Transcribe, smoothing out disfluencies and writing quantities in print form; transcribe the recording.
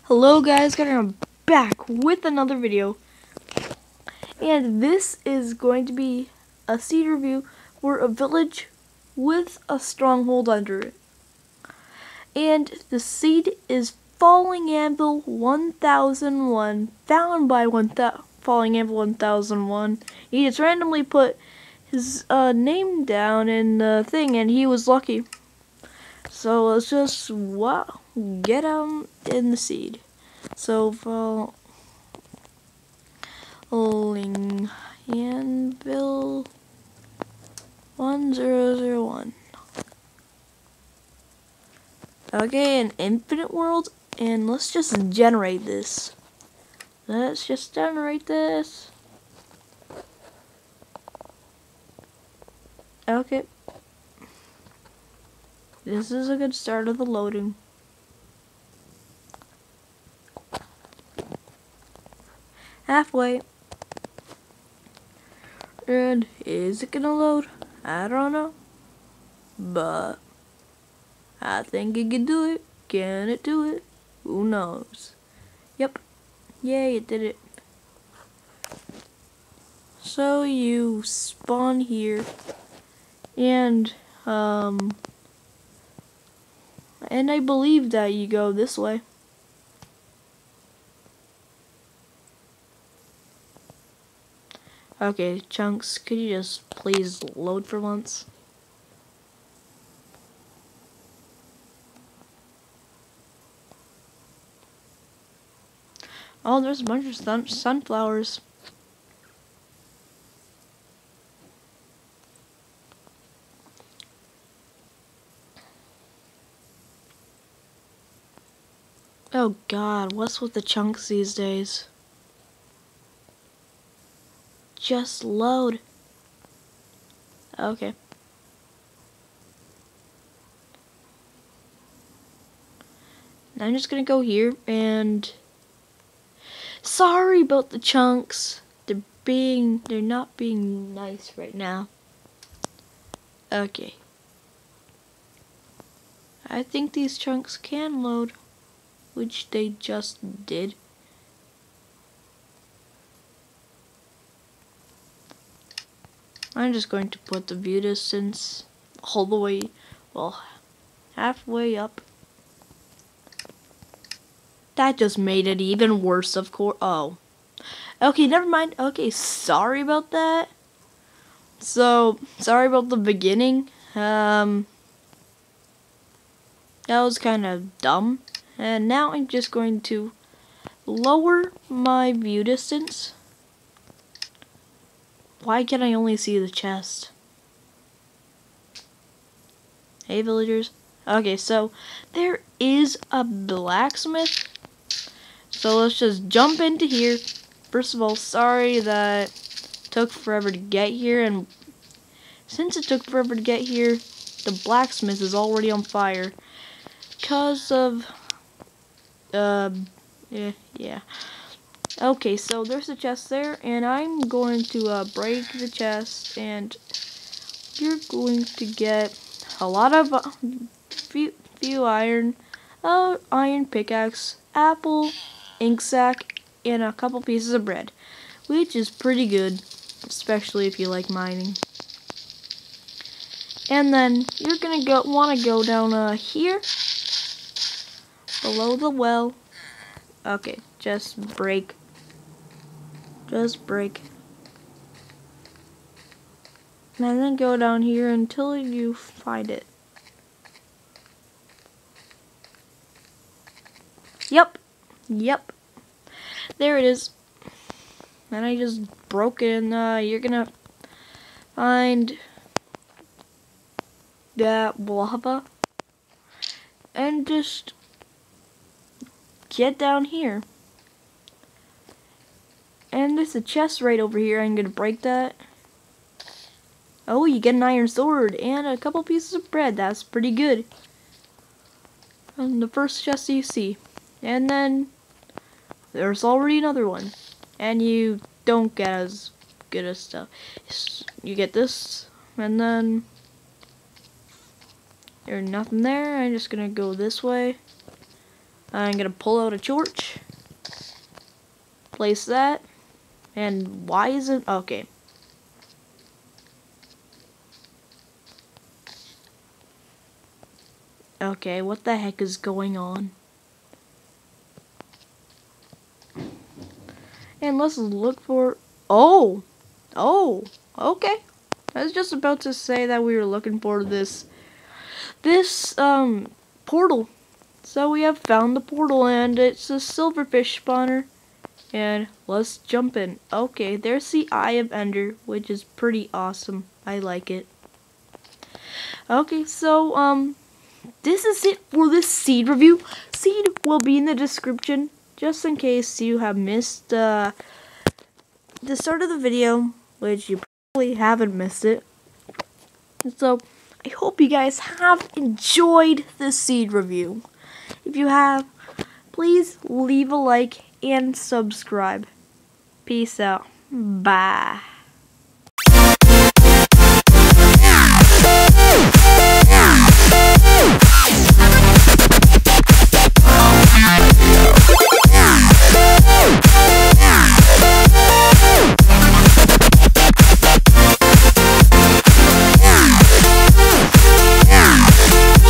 Hello guys, I'm back with another video, and this is going to be a seed review for a village with a stronghold under it. And the seed is Falling Anvil 1001, found by Falling Anvil 1001. He just randomly put his name down in the thing, and he was lucky. So let's just get him in the seed. So Falling Anvil 1001. Okay, an infinite world, and let's just generate this. Let's just generate this. Okay. This is a good start of the loading. Halfway. And is it gonna load? I don't know. But I think it can do it. Can it do it? Who knows? Yep. Yay, it did it. So you spawn here, and I believe that you go this way. Okay, Chunks, could you just please load for once? Oh, there's a bunch of sunflowers. Oh God, what's with the Chunks these days? Just load. Okay. Now I'm just gonna go here, and sorry about the Chunks. They're not being nice right now. Okay. I think these Chunks can load, which they just did. I'm just going to put the view distance all the way, well, halfway up. That just made it even worse, of course. Oh. Okay, never mind. Okay, sorry about that. So, sorry about the beginning. That was kind of dumb. And now I'm just going to lower my view distance. Why can I only see the chest? Hey, villagers. Okay, so there is a blacksmith. So let's just jump into here. First of all, sorry that it took forever to get here, and since it took forever to get here, the blacksmith is already on fire because of yeah. Okay, so there's a chest there, and I'm going to break the chest, and you're going to get a lot of few iron, iron pickaxe, apple, ink sac, and a couple pieces of bread, which is pretty good, especially if you like mining. And then you're gonna want to go down here, below the well. Okay, just break. Just break. And then go down here until you find it. Yep. Yep. There it is. And I just broke it, and you're gonna find that lava. And just get down here. And there's a chest right over here. I'm gonna break that. Oh, you get an iron sword and a couple pieces of bread. That's pretty good. And the first chest you see. And then there's already another one. And you don't get as good stuff. You get this, and then there's nothing there. I'm just gonna go this way. I'm gonna pull out a torch, place that, and why is it okay? Okay, what the heck is going on? And let's look for... Oh, okay. I was just about to say that we were looking for this portal. So we have found the portal, and it's a silverfish spawner. And let's jump in. Okay, there's the Eye of Ender, which is pretty awesome. I like it. Okay, so this is it for this seed review. Seed will be in the description, just in case you have missed the start of the video, which you probably haven't missed it. So I hope you guys have enjoyed this seed review. If you have, please leave a like and subscribe. Peace out. Bye.